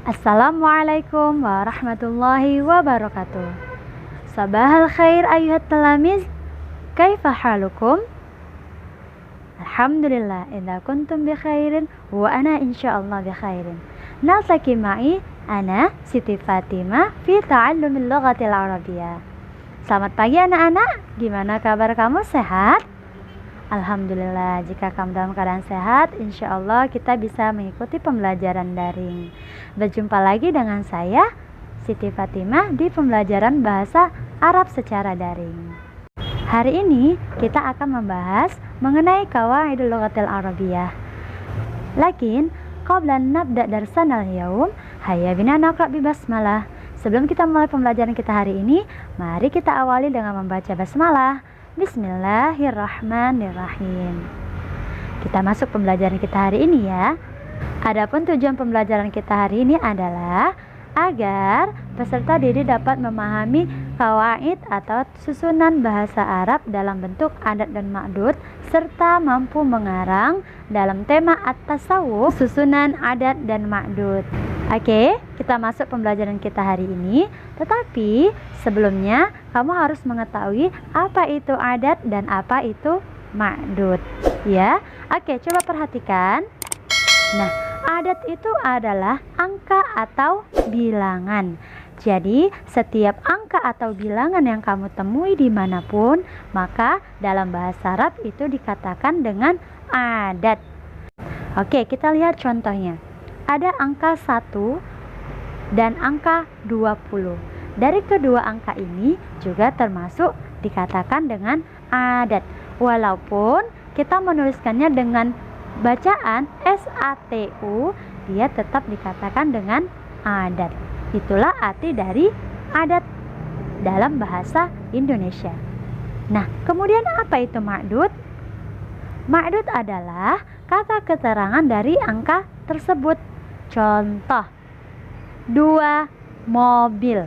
Assalamualaikum warahmatullahi wabarakatuh. Sabahal khair ayuhat talamiz. Kaifa halukum? Alhamdulillah idza kuntum bi khairin wa ana insyaallah bi khairin. Naltaqi ma'i ana Siti Fatimah fi ta'allumil lughatil arabiyyah. Selamat pagi anak-anak. Gimana kabar kamu, sehat? Alhamdulillah, jika kamu dalam keadaan sehat, insya Allah kita bisa mengikuti pembelajaran daring. Berjumpa lagi dengan saya, Siti Fatimah, di pembelajaran bahasa Arab secara daring. Hari ini kita akan membahas mengenai qawaidul lughatil arabiyyah. Lakin, qabla nabda darsanal yaum, hayya bina naqra bi basmalah. Sebelum kita mulai pembelajaran kita hari ini, mari kita awali dengan membaca basmalah. Bismillahirrahmanirrahim. Kita masuk pembelajaran kita hari ini ya. Adapun tujuan pembelajaran kita hari ini adalah agar peserta didik dapat memahami qawaid atau susunan bahasa Arab dalam bentuk adat dan ma'dud, serta mampu mengarang dalam tema at-tasawuf susunan adat dan ma'dud. Oke, kita masuk pembelajaran kita hari ini. Tetapi sebelumnya kamu harus mengetahui apa itu adat dan apa itu ma'dud, ya. Oke, coba perhatikan. Nah, adat itu adalah angka atau bilangan. Jadi, setiap angka atau bilangan yang kamu temui dimanapun, maka dalam bahasa Arab itu dikatakan dengan adat. Oke, kita lihat contohnya. Ada angka 1 dan angka 20. Dari kedua angka ini juga termasuk dikatakan dengan adat. Walaupun kita menuliskannya dengan bacaan SATU, dia tetap dikatakan dengan adat. Itulah arti dari adat dalam bahasa Indonesia. Nah, kemudian apa itu ma'dud? Ma'dud adalah kata keterangan dari angka tersebut. Contoh, 2 mobil.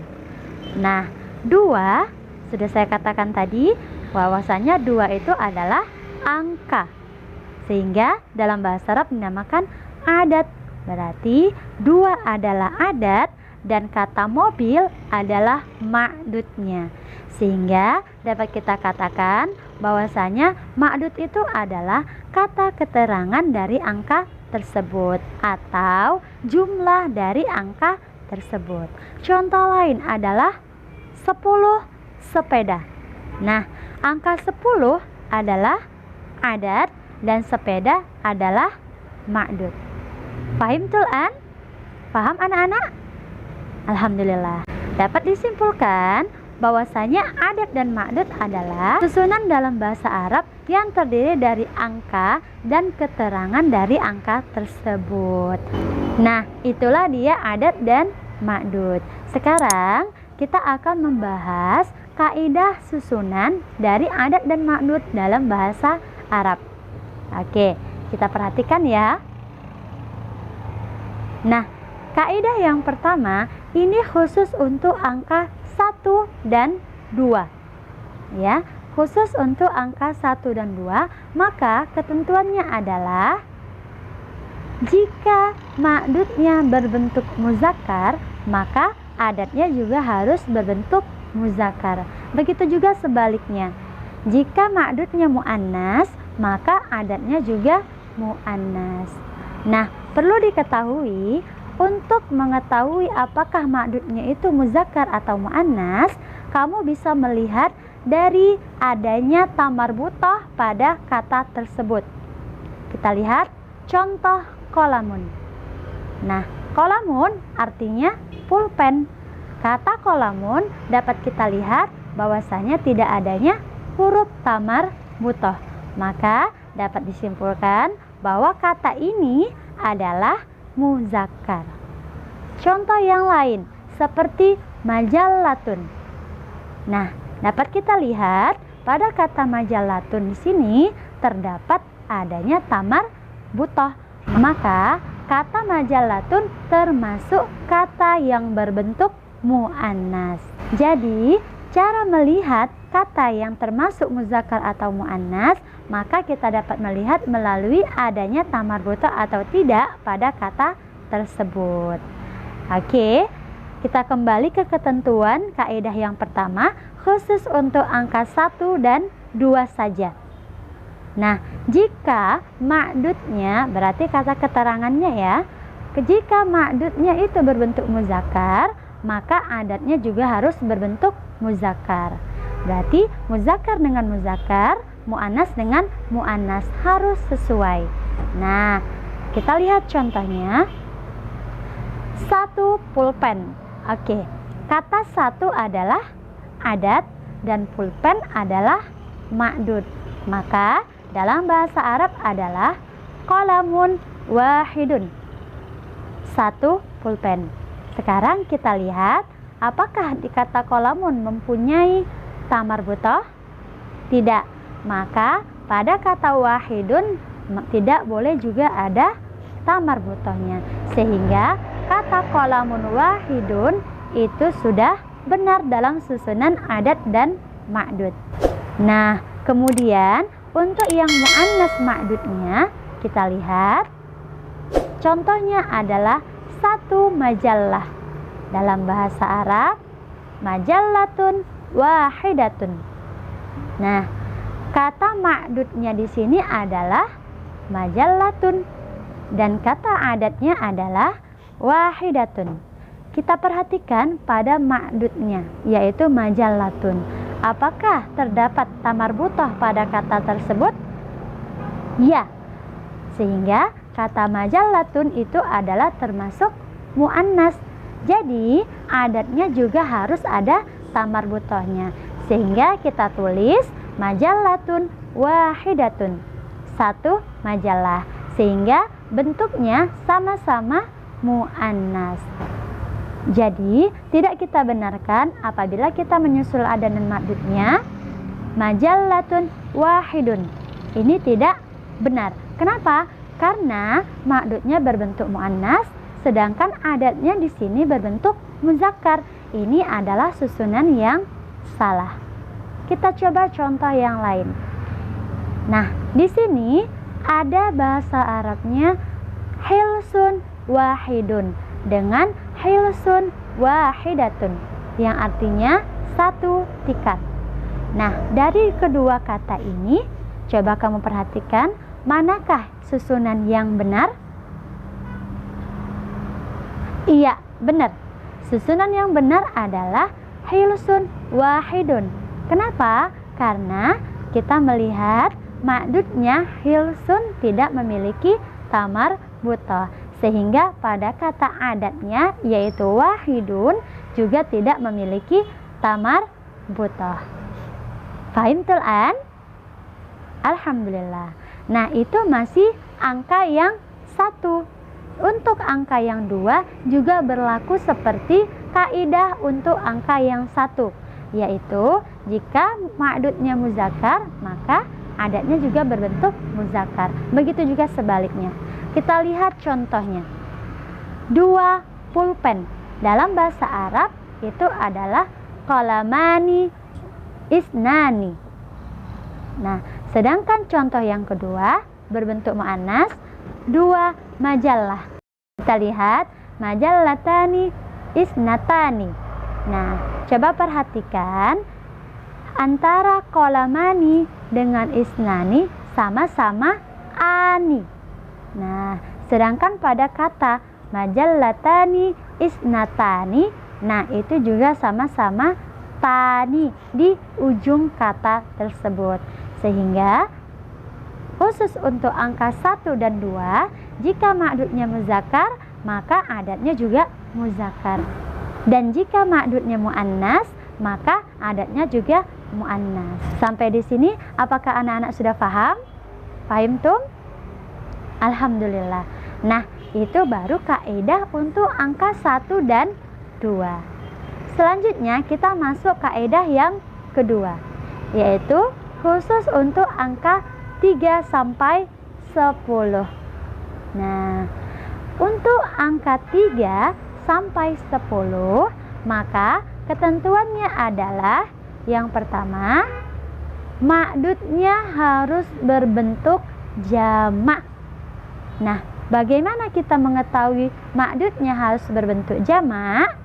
Nah, 2 sudah saya katakan tadi bahwasanya 2 itu adalah angka, sehingga dalam bahasa Arab dinamakan adat. Berarti 2 adalah adat dan kata mobil adalah ma'dudnya, sehingga dapat kita katakan bahwasanya ma'dud itu adalah kata keterangan dari angka tersebut atau jumlah dari angka tersebut. Contoh lain adalah 10 sepeda. Nah, angka 10 adalah adat dan sepeda adalah ma'dud. Paham tulan? Paham anak-anak? Alhamdulillah. Dapat disimpulkan bahwasanya adat dan ma'dud adalah susunan dalam bahasa Arab yang terdiri dari angka dan keterangan dari angka tersebut. Nah, itulah dia adat dan ma'dud. Sekarang kita akan membahas kaidah susunan dari adat dan ma'dud dalam bahasa Arab. Oke, kita perhatikan ya. Nah, kaidah yang pertama ini khusus untuk angka 1 dan 2. Ya, khusus untuk angka 1 dan 2, maka ketentuannya adalah jika ma'dudnya berbentuk muzakkar, maka adatnya juga harus berbentuk muzakkar. Begitu juga sebaliknya. Jika ma'dudnya muannas, maka adatnya juga muannas. Nah, perlu diketahui, untuk mengetahui apakah ma'dudnya itu muzakkar atau muannas, kamu bisa melihat dari adanya tamarbutah pada kata tersebut. Kita lihat contoh kolamun. Nah, kolamun artinya pulpen. Kata kolamun dapat kita lihat bahwasanya tidak adanya huruf tamarbutah. Maka dapat disimpulkan bahwa kata ini adalah muzakkar. Contoh yang lain seperti majallatun. Nah, dapat kita lihat pada kata majallatun di sini terdapat adanya tamarbutah. Maka kata majallatun termasuk kata yang berbentuk muannas. Jadi, cara melihat kata yang termasuk muzakkar atau muannas, maka kita dapat melihat melalui adanya tamarbutah atau tidak pada kata tersebut. Oke, kita kembali ke ketentuan kaidah yang pertama, khusus untuk angka 1 dan 2 saja. Nah, jika ma'dudnya, berarti kata keterangannya ya, jika ma'dudnya itu berbentuk muzakkar, maka adatnya juga harus berbentuk muzakkar. Berarti muzakkar dengan muzakkar, mu'annas dengan mu'annas, harus sesuai. Nah, kita lihat contohnya. 1 pulpen. Oke, kata 1 adalah adat dan pulpen adalah ma'dud. Maka dalam bahasa Arab adalah qalamun wahidun. 1 pulpen. Sekarang kita lihat, apakah di kata qalamun mempunyai ta marbutah? Tidak. Maka pada kata wahidun tidak boleh juga ada ta marbutahnya. Sehingga kata qalamun wahidun itu sudah benar dalam susunan adat dan ma'dud. Nah, kemudian untuk yang mu'annas ma'dudnya kita lihat. Contohnya adalah 1 majallah. Dalam bahasa Arab, majallatun wahidatun. Nah, kata ma'dudnya di sini adalah majallatun dan kata adatnya adalah wahidatun. Kita perhatikan pada ma'dudnya, yaitu majallatun. Apakah terdapat ta marbutah pada kata tersebut? Ya. Sehingga kata majallatun itu adalah termasuk mu'annas. Jadi adatnya juga harus ada ta marbutahnya. Sehingga kita tulis majallatun wahidatun. 1 majalah. Sehingga bentuknya sama-sama mu'annas. Jadi tidak kita benarkan apabila kita menyusul adat dan ma'dudnya majallatun wahidun. Ini tidak benar. Kenapa? Karena ma'dudnya berbentuk mu'annas, sedangkan adatnya di sini berbentuk muzakkar. Ini adalah susunan yang salah. Kita coba contoh yang lain. Nah, di sini ada bahasa Arabnya hilsun wahidun dengan hilsun wahidatun, yang artinya 1 tikar. Nah, dari kedua kata ini, coba kamu perhatikan, manakah susunan yang benar? Iya, benar. Susunan yang benar adalah hilsun wahidun. Kenapa? Karena kita melihat ma'dudnya hilsun tidak memiliki ta marbutah. Sehingga pada kata adatnya yaitu wahidun juga tidak memiliki ta marbutah. Fahim tul'an? Alhamdulillah. Nah, itu masih angka yang 1. Untuk angka yang 2 juga berlaku seperti kaidah untuk angka yang 1, yaitu jika ma'dudnya muzakkar, maka adatnya juga berbentuk muzakkar. Begitu juga sebaliknya. Kita lihat contohnya. 2 pulpen. Dalam bahasa Arab itu adalah qalamani isnani. Nah, sedangkan contoh yang kedua berbentuk mu'annas, 2 majalah. Kita lihat majallatani isnatani. Nah, coba perhatikan antara qalamani dengan isnani sama-sama ani. Nah, sedangkan pada kata majallatani isnatani, nah itu juga sama-sama tani di ujung kata tersebut. Sehingga khusus untuk angka 1 dan 2, jika ma'dudnya muzakkar, maka adatnya juga muzakkar. Dan jika ma'dudnya mu'annas, maka adatnya juga mu'annas. Sampai di sini apakah anak-anak sudah paham? Paham tum? Alhamdulillah. Nah, itu baru kaidah untuk angka 1 dan 2. Selanjutnya kita masuk kaidah yang kedua, yaitu khusus untuk angka 3 sampai 10. Nah, untuk angka 3 sampai 10, maka ketentuannya adalah yang pertama, ma'dudnya harus berbentuk jamak. Nah, Bagaimana kita mengetahui ma'dudnya harus berbentuk jamak?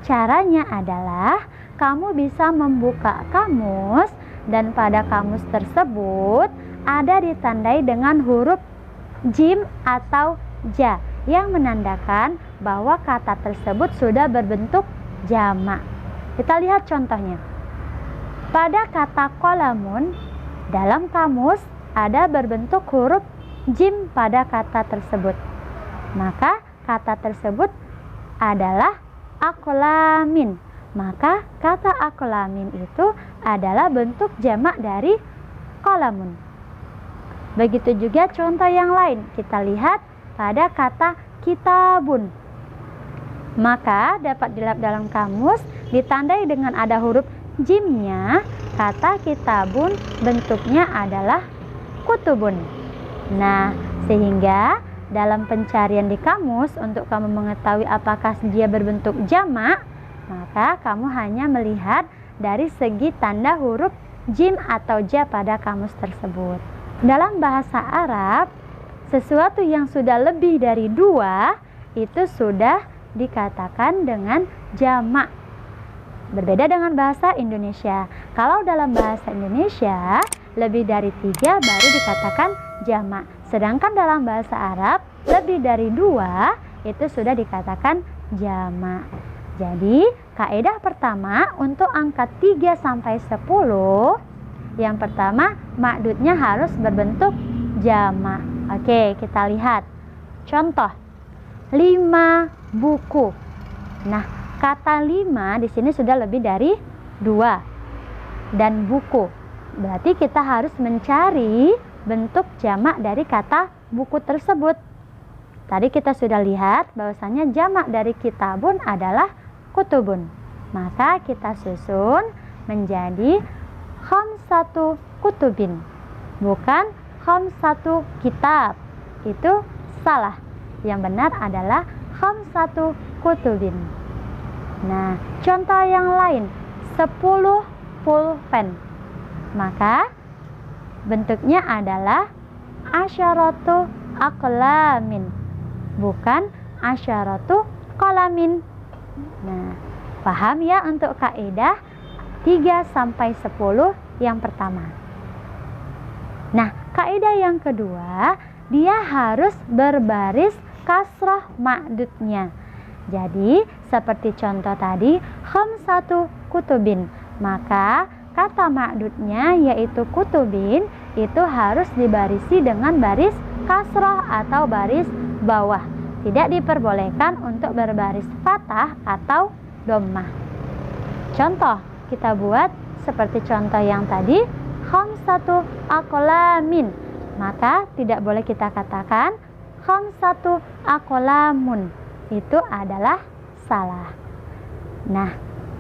Caranya adalah kamu bisa membuka kamus dan pada kamus tersebut ada ditandai dengan huruf jim atau ja yang menandakan bahwa kata tersebut sudah berbentuk jamak. Kita lihat contohnya. Pada kata qalamun, dalam kamus ada berbentuk huruf jim pada kata tersebut. Maka kata tersebut adalah aqlamin. Maka kata aqlamin itu adalah bentuk jamak dari qalamun. Begitu juga contoh yang lain. Kita lihat pada kata kitabun. Maka dapat dilihat dalam kamus ditandai dengan ada huruf jimnya. Kata kitabun bentuknya adalah kutubun. Nah, sehingga dalam pencarian di kamus untuk kamu mengetahui apakah dia berbentuk jamak, maka kamu hanya melihat dari segi tanda huruf jim atau ja pada kamus tersebut. Dalam bahasa Arab, sesuatu yang sudah lebih dari 2 itu sudah dikatakan dengan jamak. Berbeda dengan bahasa Indonesia. Kalau dalam bahasa Indonesia lebih dari 3 baru dikatakan jamak. Sedangkan dalam bahasa Arab lebih dari 2 itu sudah dikatakan jamak. Jadi kaidah pertama untuk angka 3 sampai 10, yang pertama ma'dudnya harus berbentuk jamak. Oke, kita lihat contoh 5 buku. Nah, kata 5 di sini sudah lebih dari 2 dan buku. Berarti kita harus mencari bentuk jamak dari kata buku tersebut. Tadi kita sudah lihat bahwasanya jamak dari kitabun adalah kutubun. Maka kita susun menjadi khamsatu kutubin, bukan khamsatu kitab. Itu salah. Yang benar adalah khamsatu kutubin. Nah, contoh yang lain 10 pulpen. Maka bentuknya adalah asyaratu aqlamin, bukan asyaratu qalamin. Nah, paham ya untuk kaidah 3 sampai 10 yang pertama. Nah, kaidah yang kedua, dia harus berbaris kasrah ma'dudnya. Jadi, seperti contoh tadi, khamsatu kutubin. Maka kata ma'dudnya yaitu kutubin itu harus dibarisi dengan baris kasrah atau baris bawah. Tidak diperbolehkan untuk berbaris fathah atau dhammah. Contoh kita buat seperti contoh yang tadi, khamsatu aqlamin. Maka tidak boleh kita katakan khamsatu aqlamun. Itu adalah salah. Nah,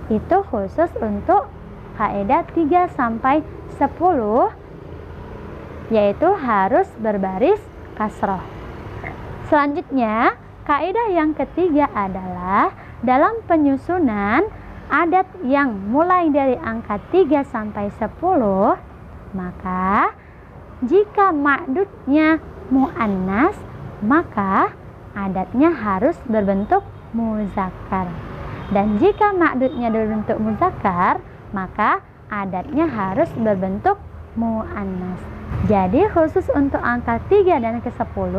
itu khusus untuk kaidah 3 sampai 10, yaitu harus berbaris kasroh. Selanjutnya, kaidah yang ketiga adalah dalam penyusunan adat yang mulai dari angka 3 sampai 10, maka jika ma'dudnya mu'annas, maka adatnya harus berbentuk muzakkar. Dan jika ma'dudnya berbentuk muzakkar, maka adatnya harus berbentuk mu'annas. Jadi khusus untuk angka 3 dan ke-10,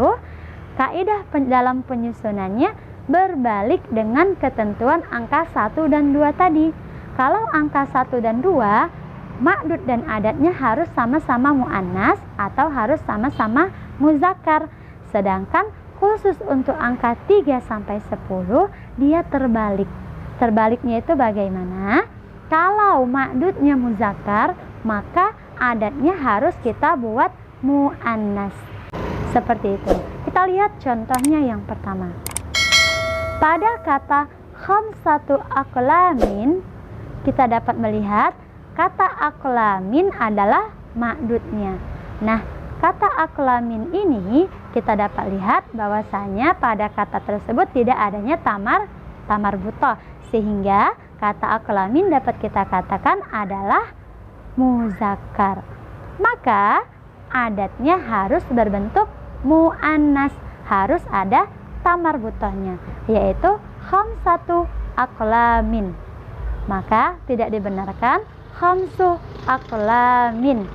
kaidah dalam penyusunannya berbalik dengan ketentuan angka 1 dan 2 tadi. Kalau angka 1 dan 2, ma'dud dan adatnya harus sama-sama mu'annas atau harus sama-sama muzakkar. Sedangkan khusus untuk angka 3 sampai 10, dia terbalik. Terbaliknya itu bagaimana? Kalau ma'dudnya muzakkar, maka adatnya harus kita buat mu'annas. Seperti itu. Kita lihat contohnya yang pertama. Pada kata khamsatu aqlamin, kita dapat melihat kata aqlamin adalah ma'dudnya. Nah, kata aqlamin ini kita dapat lihat bahwasanya pada kata tersebut tidak adanya tamar butoh, sehingga kata aqlamin dapat kita katakan adalah muzakkar. Maka adatnya harus berbentuk mu'annas, harus ada tamar butohnya, yaitu khamsatu aqlamin. Maka tidak dibenarkan khamsu aqlamin.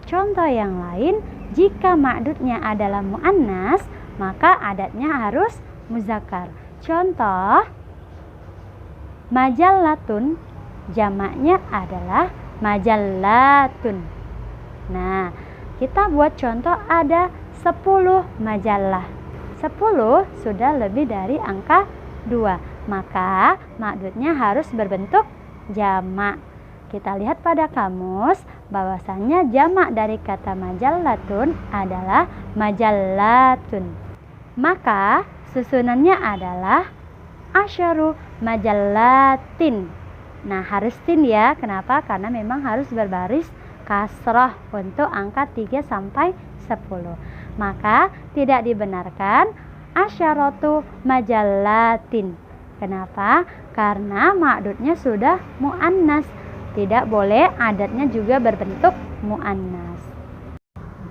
Contoh yang lain, jika ma'dudnya adalah muannas, maka adatnya harus muzakkar. Contoh, majallatun, jamaknya adalah majallatun. Nah, kita buat contoh ada 10 majalah. 10 sudah lebih dari angka 2, maka ma'dudnya harus berbentuk jamak. Kita lihat pada kamus bahwasannya jamak dari kata majallatun adalah majallatun. Maka susunannya adalah asyaru majallatin. Nah, harus tin ya. Kenapa? Karena memang harus berbaris kasrah untuk angka 3 sampai 10. Maka tidak dibenarkan asyaratu majallatin. Kenapa? Karena ma'dudnya sudah muannas. Tidak boleh adatnya juga berbentuk muannas.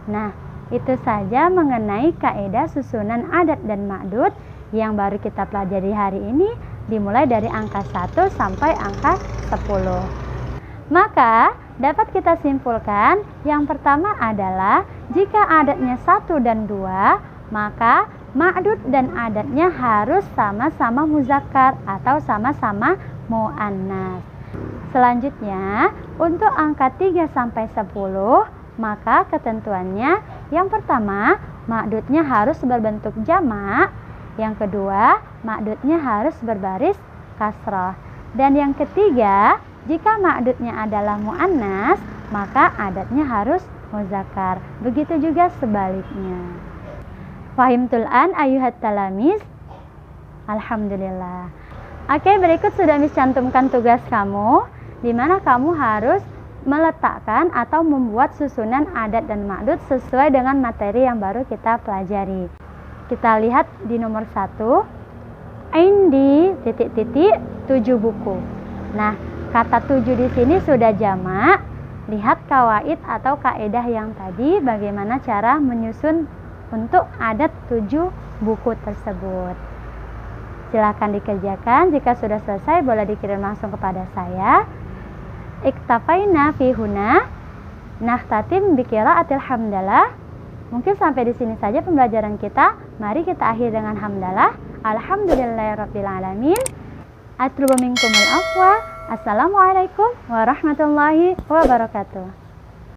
Nah, itu saja mengenai kaidah susunan adat dan ma'dud yang baru kita pelajari hari ini, dimulai dari angka 1 sampai angka 10. Maka dapat kita simpulkan, yang pertama adalah jika adatnya 1 dan 2, maka ma'dud dan adatnya harus sama-sama muzakkar atau sama-sama muannas. Selanjutnya, untuk angka 3 sampai 10, maka ketentuannya yang pertama, ma'dudnya harus berbentuk jamak. Yang kedua, ma'dudnya harus berbaris kasrah. Dan yang ketiga, jika ma'dudnya adalah muannas, maka adatnya harus muzakkar. Begitu juga sebaliknya. Fahimtul an ayuhat talamis? Alhamdulillah. Oke, berikut sudah Miss cantumkan tugas kamu, di mana kamu harus meletakkan atau membuat susunan adat dan ma'dud sesuai dengan materi yang baru kita pelajari. Kita lihat di nomor 1, indi titik-titik 7 buku. Nah, kata 7 di sini sudah jamak. Lihat kawaid atau kaedah yang tadi, bagaimana cara menyusun untuk adat 7 buku tersebut. Silakan dikerjakan. Jika sudah selesai, boleh dikirim langsung kepada saya. Iktafaina fi huna nakhtatim bi qiraatil hamdalah. Mungkin sampai di sini saja pembelajaran kita. Mari kita akhiri dengan hamdalah. Alhamdulillahirabbil alamin. Atlubu minkumul afwa. Assalamualaikum warahmatullahi wabarakatuh.